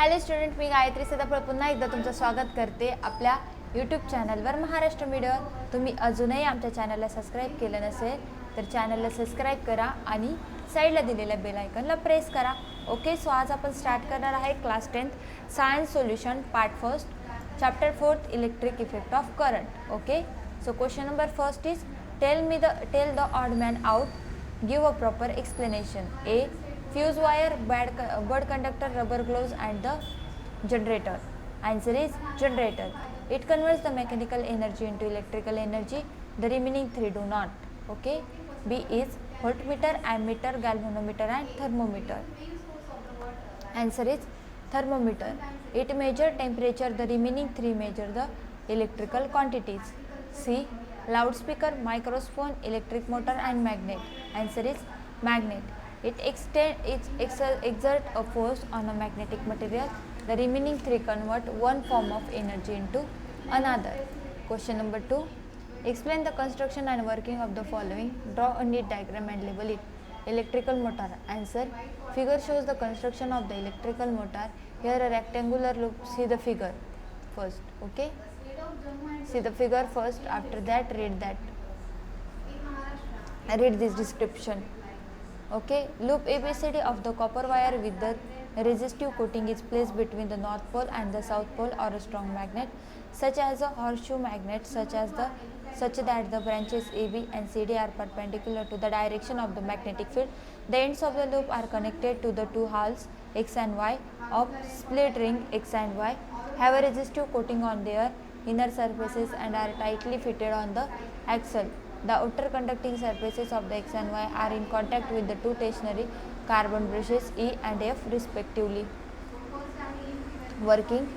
Hello student, मी गायत्री सदाफळ पुन्हा एकदा तुमचं स्वागत करते आपल्या यूट्यूब चॅनलवर महाराष्ट्र मीडियावर. तुम्ही अजूनही आमच्या चॅनलला सबस्क्राईब केलं नसेल तर चॅनलला सबस्क्राईब करा आणि साईडला दिलेल्या बेल आयकॉनला प्रेस करा. ओके, सो आज आपण स्टार्ट करणार आहे class 10th science solution part first chapter 4th electric effect of current. Okay, so question number first is tell the odd man out. Give a proper explanation. A. Fuse wire, bad conductor, rubber gloves and the generator. Answer is generator. It converts the mechanical energy into electrical energy. The remaining three do not. Okay. B is voltmeter, ammeter, galvanometer and thermometer. Answer is thermometer. It measures temperature. The remaining three measure the electrical quantities. C. Loudspeaker, microphone, electric motor and magnet. Answer is magnet. It exert a force on a magnetic material. The remaining three convert one form of energy into another. Question number 2. Explain the construction and working of the following. Draw a neat diagram and label it. Electrical motor. Answer. Figure shows the construction of the electrical motor. Here a rectangular loop. See the figure first. Okay. See the figure first, after that read this description. Okay, loop ABCD of the copper wire with the resistive coating is placed between the north pole and the south pole or a strong magnet such as a horseshoe magnet such that the branches AB and CD are perpendicular to the direction of the magnetic field. The ends of the loop are connected to the two halves X and Y of split ring. X and Y have a resistive coating on their inner surfaces and are tightly fitted on the axle. The outer conducting surfaces of the X and Y are in contact with the two stationary carbon brushes E and F respectively. Working.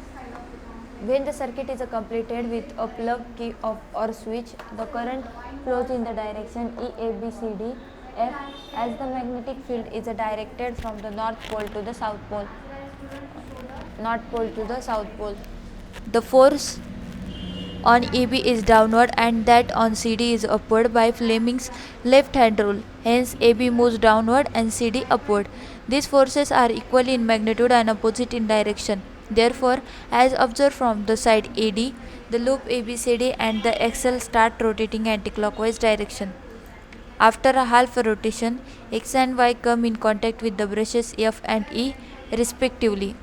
When the circuit is completed with a plug, key or switch, the current flows in the direction E, A, B, C, D, F as the magnetic field is directed from the north pole to the south pole. The force on AB is downward and that on CD is upward by Fleming's left hand rule. Hence AB moves downward and CD upward. These forces are equal in magnitude and opposite in direction. Therefore, as observed from the side AD, the loop ABCD and the axle start rotating anti-clockwise direction. After a half rotation, X and Y come in contact with the brushes F and E respectively,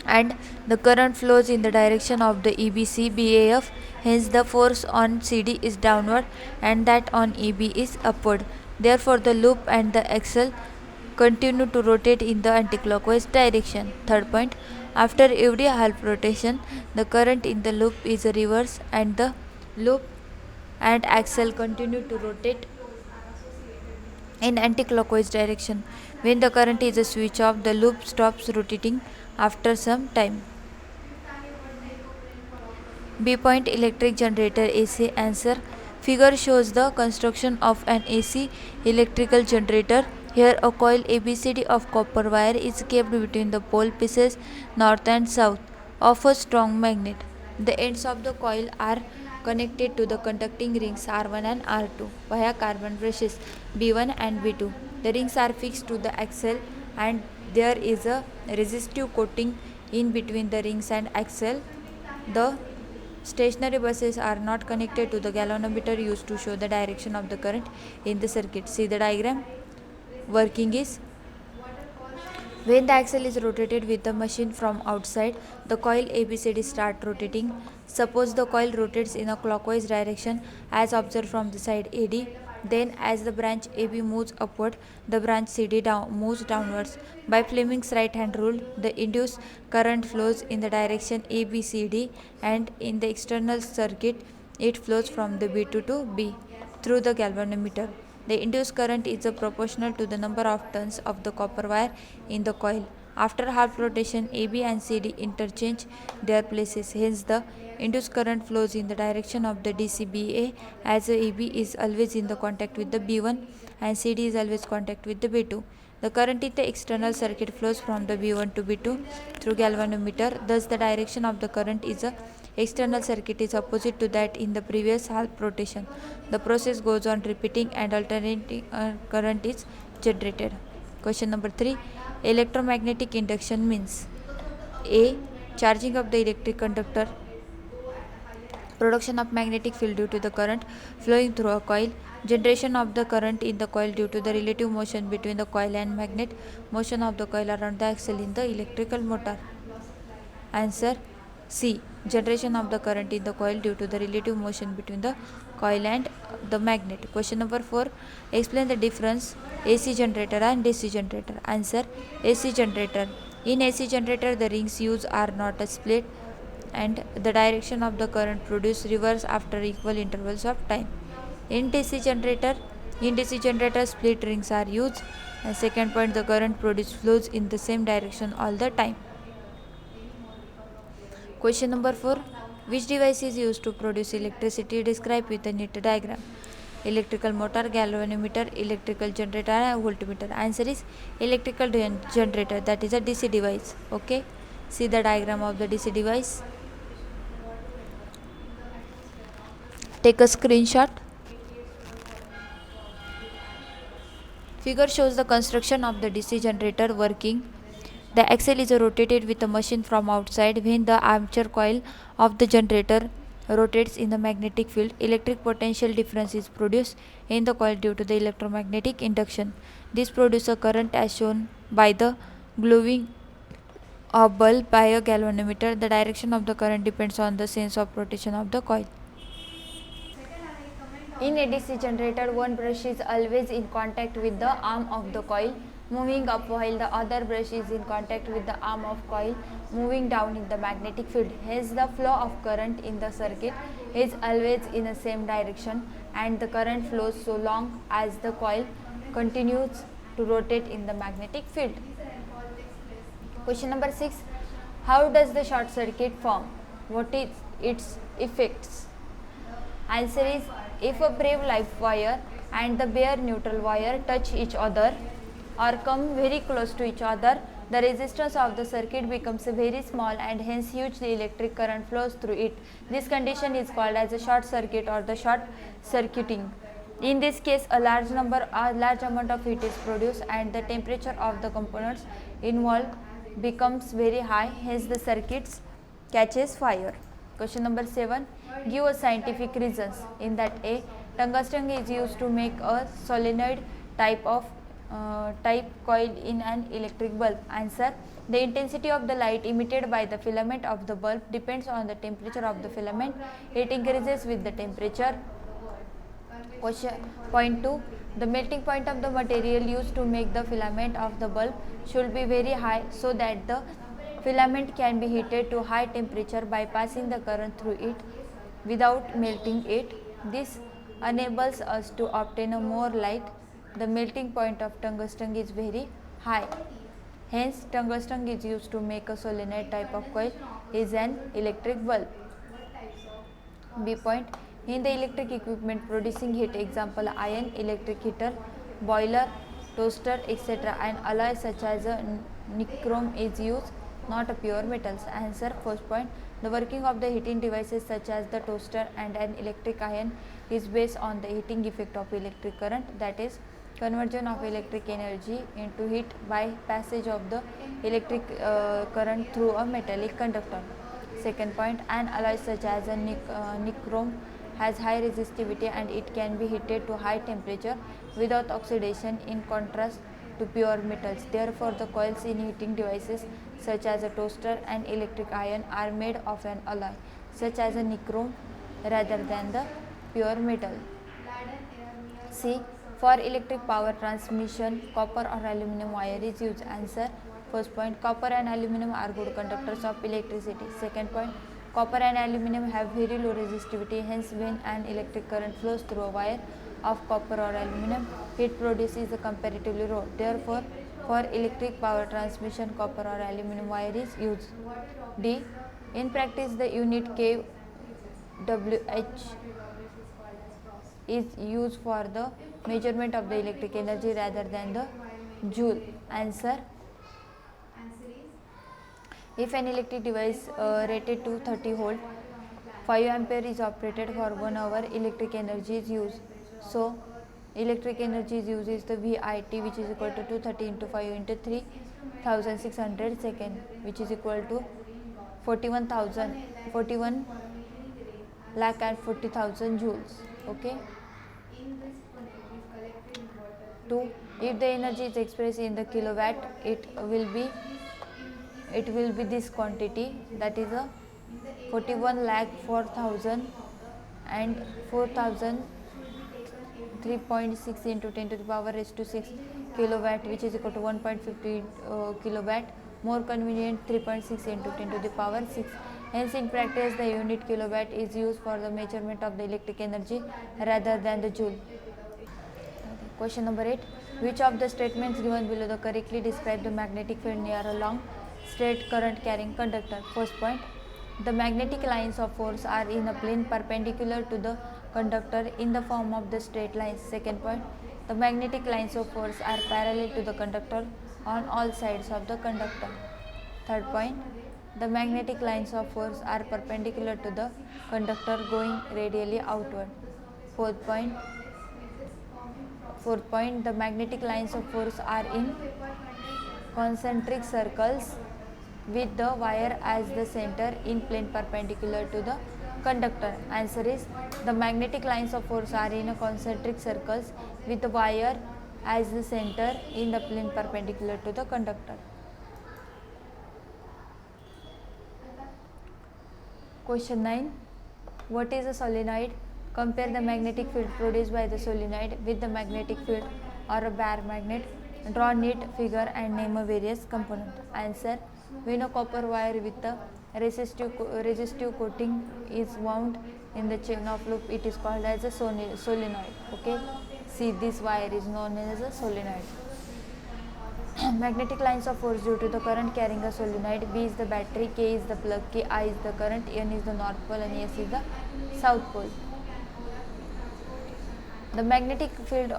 and the current flows in the direction of the EBC BAF. Hence the force on CD is downward and that on EB is upward. Therefore the loop and the axle continue to rotate in the anticlockwise direction. Third point, after every half rotation the current in the loop is reversed and the loop and axle continue to rotate in anticlockwise direction. When the current is switched off, the loop stops rotating after some time. B point, electric generator AC. Answer. Figure shows the construction of an AC electrical generator. Here a coil ABCD of copper wire is kept between the pole pieces north and south of a strong magnet. The ends of the coil are connected to the conducting rings R1 and R2 via carbon brushes B1 and B2. The rings are fixed to the axle and there is a resistive coating in between the rings and axle. The stationary buses are not connected to the galvanometer used to show the direction of the current in the circuit. See the diagram. Working is, when the axle is rotated with the machine from outside, the coil ABCD start rotating. Suppose the coil rotates in a clockwise direction as observed from the side AD. Then as the branch AB moves upward, the branch CD moves downwards. By Fleming's right hand rule, the induced current flows in the direction ABCD, and in the external circuit it flows from the B2 to B through the galvanometer. The induced current is proportional to the number of turns of the copper wire in the coil. After half rotation, AB and CD interchange their places. Hence, the induced current flows in the direction of the DCBA, as AB is always in the contact with the B1 and CD is always contact with the B2. The current in the external circuit flows from the B1 to B2 through galvanometer. Thus, the direction of the current is a external circuit is opposite to that in the previous half rotation. The process goes on repeating and alternating current is generated. Question number 3. Electromagnetic induction means. A. Charging of the electric conductor, production of magnetic field due to the current flowing through a coil, generation of the current in the coil due to the relative motion between the coil and magnet, motion of the coil around the axle in the electrical motor. Answer C. Generation of the current in the coil due to the relative motion between the coil and the magnet. Question number 4. Explain the difference AC generator and DC generator. Answer AC generator. In AC generator, the rings used are not split and the direction of the current produced reverse after equal intervals of time. In DC generator split rings are used. And second point, the current produced flows in the same direction all the time. Question number 4. Which device is used to produce electricity? Describe with a neat diagram. Electrical motor, galvanometer, electrical generator and voltmeter. Answer is electrical generator, that is a DC device. Okay. See the diagram of the DC device. Take a screenshot. Figure shows the construction of the DC generator working. The axle is rotated with a machine from outside. When the armature coil of the generator rotates in the magnetic field, electric potential difference is produced in the coil due to the electromagnetic induction. This produces a current as shown by the glowing of bulb by a galvanometer. The direction of the current depends on the sense of rotation of the coil. In a DC generator, one brush is always in contact with the arm of the coil moving up, while the other brush is in contact with the arm of coil moving down in the magnetic field. Hence, the flow of current in the circuit is always in the same direction and the current flows so long as the coil continues to rotate in the magnetic field. Question number 6. How does the short circuit form? What is its effects? Answer is, if a brave live wire and the bare neutral wire touch each other or come very close to each other, the resistance of the circuit becomes very small and hence huge electric current flows through it. This condition is called as a short circuit or the short circuiting. In this case, a large amount of heat is produced and the temperature of the components involved becomes very high, hence the circuits catches fire. Question number 7. Give us scientific reasons. In that, A. Tungsten is used to make a solenoid type coil in an electric bulb. Answer. The intensity of the light emitted by the filament of the bulb depends on the temperature of the filament. It increases with the temperature. Question point 2. The melting point of the material used to make the filament of the bulb should be very high so that the filament can be heated to high temperature by passing the current through it without melting it. This enables us to obtain a more light. The melting point of tungsten is very high. Hence, tungsten is used to make a solenoid type of coil is an electric bulb. B point. In the electric equipment producing heat, example iron, electric heater, boiler, toaster, etc. and alloy such as a nichrome is used, not a pure metals. Answer. First point. The working of the heating devices such as the toaster and an electric iron is based on the heating effect of electric current, that is conversion of electric energy into heat by passage of the electric current through a metallic conductor. Second point. An alloy such as a nichrome has high resistivity and it can be heated to high temperature without oxidation in contrast to pure metals. Therefore, the coils in heating devices such as a toaster and electric iron are made of an alloy such as a nichrome rather than the pure metal. C. For electric power transmission, copper or aluminum wire is used. Answer. First point. Copper and aluminum are good conductors of electricity. Second point. Copper and aluminum have very low resistivity, hence when an electric current flows through a wire of copper or aluminum, heat produced is comparatively low. Therefore, for electric power transmission, copper or aluminum wire is used. D. In practice, the unit kWh is used for the measurement of the electric energy rather than the joule. Answer. If an electric device rated to 30 volt, 5 ampere is operated for 1 hour, electric energy is used. So, electric energy is used is the VIT, which is equal to 230 into 5 into 3 41,600 second, which is equal to 41 lakh and 40,000 joules. Okay. 2. If the energy is expressed in the kilowatt, it will be this quantity, that is a 41 lakh 4,000 and 4,000 3.6 into 10 to the power raised to 6 kilowatt, which is equal to 1.50 kilowatt. More convenient, 3.6 into 10 to the power 6. Hence, in practice, the unit kilowatt is used for the measurement of the electric energy rather than the joule. Question number 8. Which of the statements given below the correctly describe the magnetic field near a long straight current carrying conductor? First point. The magnetic lines of force are in a plane perpendicular to the conductor in the form of the straight lines. Second point. The magnetic lines of force are parallel to the conductor on all sides of the conductor. Third point. The magnetic lines of force are perpendicular to the conductor going radially outward. Fourth point. The magnetic lines of force are in concentric circles with the wire as the center in plane perpendicular to the conductor. Answer is, the magnetic lines of force are in concentric circles with the wire as the center in the plane perpendicular to the conductor. Question 9. What is a solenoid? Compare the magnetic field produced by the solenoid with the magnetic field or a bare magnet. Draw a neat figure and name a various component. Answer. When a copper wire with a resistive coating is wound in the chain of loop, it is called as a solenoid. Okay. See, this wire is known as a solenoid. Magnetic lines of force due to the current carrying a solenoid. B is the battery, K is the plug, K I is the current, N is the north pole, and S is the south pole. The magnetic field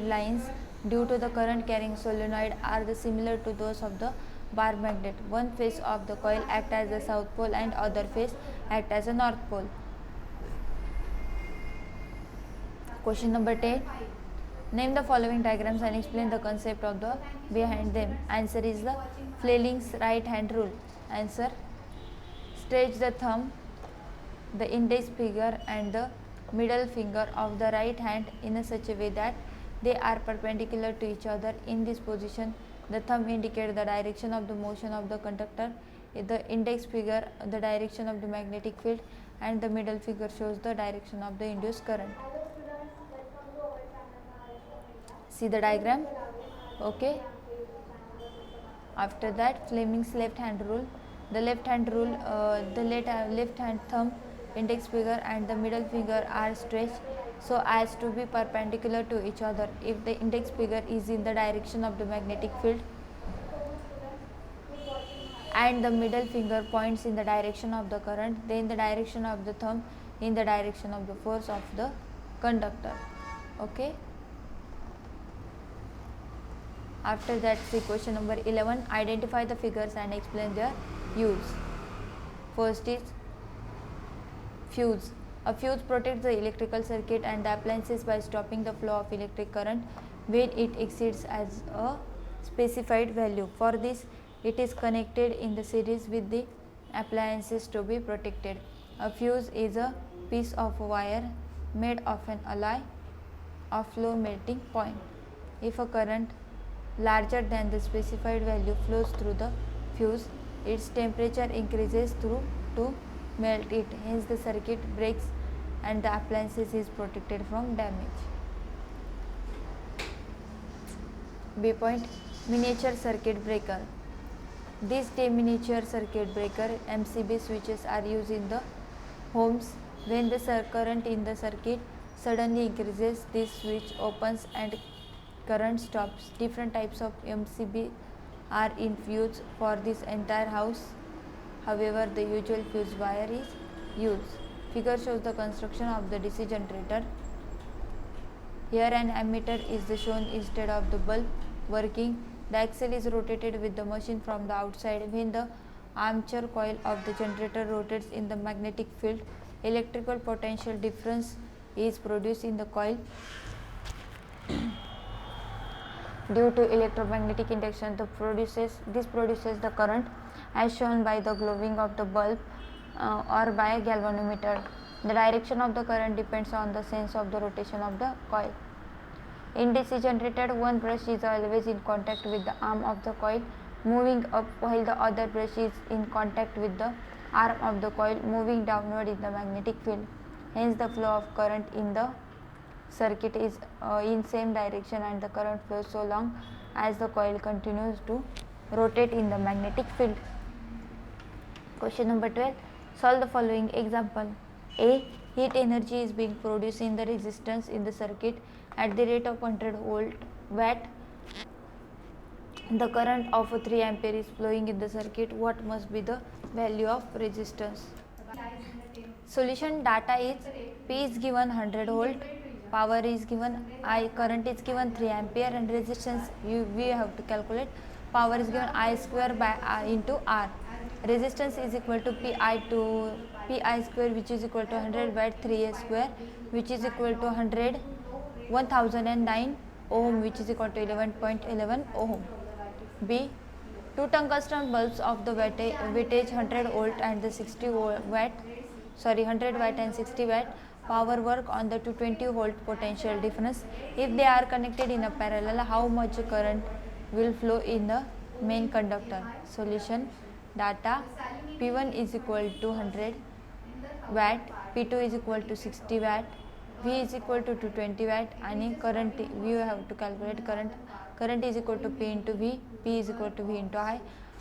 lines due to the current carrying solenoid are similar to those of the bar magnet. One face of the coil acts as the south pole and other face acts as a north pole. Question number 10. Name the following diagrams and explain the concept of the behind them. Answer is the Fleming's right hand rule. Answer. Stretch the thumb, the index finger and the middle finger of the right hand in such a way that they are perpendicular to each other. In this position, the thumb indicates the direction of the motion of the conductor, the index finger the direction of the magnetic field, and the middle finger shows the direction of the induced current. See the diagram. Okay. After that, Fleming's left hand rule. The left hand thumb, index finger and the middle finger are stretched so as to be perpendicular to each other. If the index finger is in the direction of the magnetic field and the middle finger points in the direction of the current, then the direction of the thumb in the direction of the force of the conductor. Okay. After that, see question number 11. Identify the figures and explain their use. First is fuse. A fuse protects the electrical circuit and the appliances by stopping the flow of electric current when it exceeds as a specified value. For this, it is connected in the series with the appliances to be protected. A fuse is a piece of wire made of an alloy of low melting point. If a current larger than the specified value flows through the fuse, its temperature increases to melt it. Hence, the circuit breaks and the appliances is protected from damage. B point. Miniature circuit breaker. These miniature circuit breaker MCB switches are used in the homes. When the current in the circuit suddenly increases, this switch opens and current stops. Different types of MCB are in use for this entire house. However, the usual fuse wire is used. Figure shows the construction of the DC generator. Here an ammeter is shown instead of the bulb working. The axle is rotated with the machine from the outside. When the armature coil of the generator rotates in the magnetic field, electrical potential difference is produced in the coil. Due to electromagnetic induction, this produces the current as shown by the glowing of the bulb or by a galvanometer. The direction of the current depends on the sense of the rotation of the coil. In DC generator, one brush is always in contact with the arm of the coil moving up, while the other brush is in contact with the arm of the coil moving downward in the magnetic field. Hence, the flow of current in the circuit is in same direction, and the current flows so long as the coil continues to rotate in the magnetic field. Question number 12. Solve the following example. A. Heat energy is being produced in the resistance in the circuit at the rate of 100 watt. The current of 3 ampere is flowing in the circuit. What must be the value of resistance? Solution. Data is P is given 100 volt, power is given I, current is given 3 ampere, and resistance we have to calculate. Power is given I square by R into R. Resistance is equal to Pi square, which is equal to 100 watt 3A square, which is equal to 1009 ohm, which is equal to 11.11 ohm. B. Two tungsten bulbs of the wattage 100 volt and the 100 watt and 60 watt power work on the 220 volt potential difference. If they are connected in a parallel, how much current will flow in the main conductor? Solution. Data. P1 is equal to 100 watt, P2 is equal to 60 watt, V is equal to 220 watt, and current we have to calculate current is equal to P into V, P is equal to V into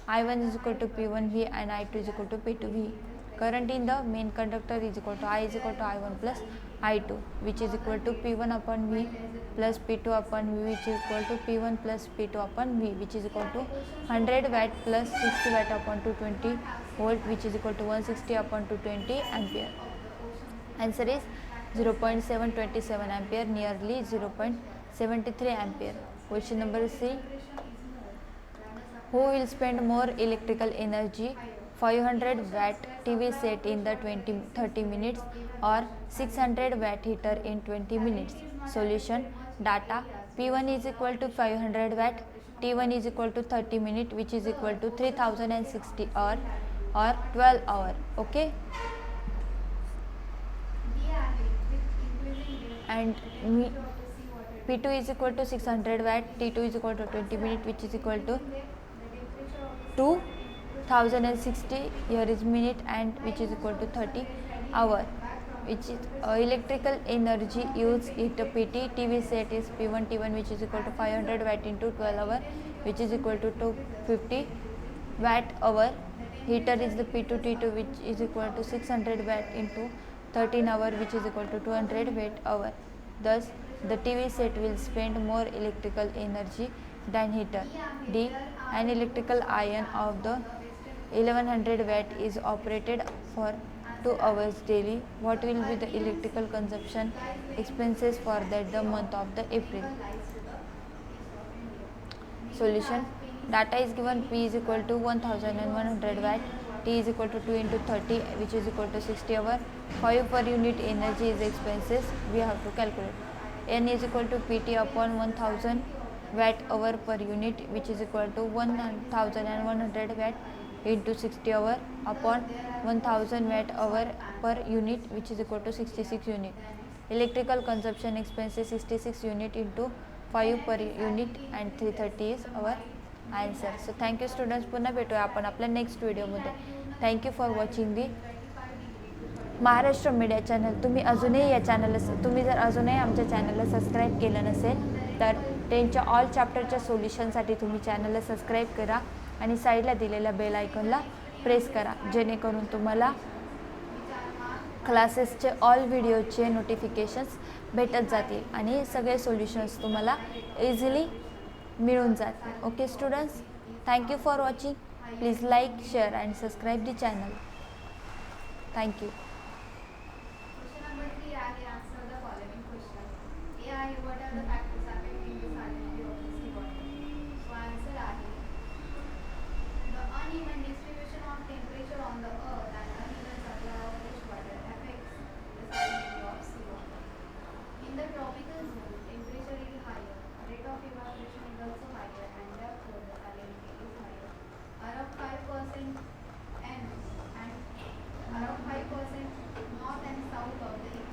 I1 is equal to P1V, and I2 is equal to P2V. Current in the main conductor is equal to I is equal to I1 plus I2, which is equal to P1 upon V plus P2 upon V, which is equal to P1 plus P2 upon V, which is equal to 100 watt plus 60 watt upon 220 volt, which is equal to 160 upon 220 ampere. Answer is 0.727 ampere, nearly 0.73 ampere. Question number C. Who will spend more electrical energy, 500 watt TV set in the 30 minutes or 600 watt heater in 20 minutes? Solution. Data. P1 is equal to 500 watt, T1 is equal to 30 minutes, which is equal to 3060 or 12 hour. Okay. And P2 is equal to 600 watt, T2 is equal to 20 minutes, which is equal to 2060 here is minute, and which is equal to 30 hour, which is electrical energy used in the PT TV set is P1 T1, which is equal to 500 watt into 12 hour, which is equal to 250 watt hour. Heater is the P2 T2, which is equal to 600 watt into 13 hour, which is equal to 200 watt hour. Thus, the TV set will spend more electrical energy than heater. D. An electrical iron of the 1100 watt is operated for 2 hours daily. What will be the electrical consumption expenses for the month of the April? Solution. Data is given. P is equal to 1100 watt, T is equal to 2 into 30, which is equal to 60 hour. 5 per unit energy is expenses we have to calculate. N is equal to PT upon 1000 watt hour per unit, which is equal to 1100 watt into 60 hour upon 1000 watt hour per unit, which is equal to 66 unit. Electrical consumption expenses 66 unit into 5 per unit, and 330 is our answer. So thank you students. पुन्हा भेटूया आपण आपल्या next व्हिडिओमध्ये. Thank you for watching the Maharashtra media channel. तुम्ही जर अजूनही आमच्या चॅनलला सबस्क्राईब केलं नसेल तर त्यांच्या ऑल चॅप्टरच्या सोल्युशनसाठी तुम्ही चॅनलला सबस्क्राईब करा आणि साईडला दिलेल्या बेल आयकॉनला प्रेस करा, जेणेकरून तुम्हाला क्लासेसचे ऑल व्हिडिओचे नोटिफिकेशन्स भेटत जातील आणि सगळे सोल्युशन्स तुम्हाला इझिली मिळून जातील. Okay students, thank you for watching. Please like, share and subscribe the channel. Thank you.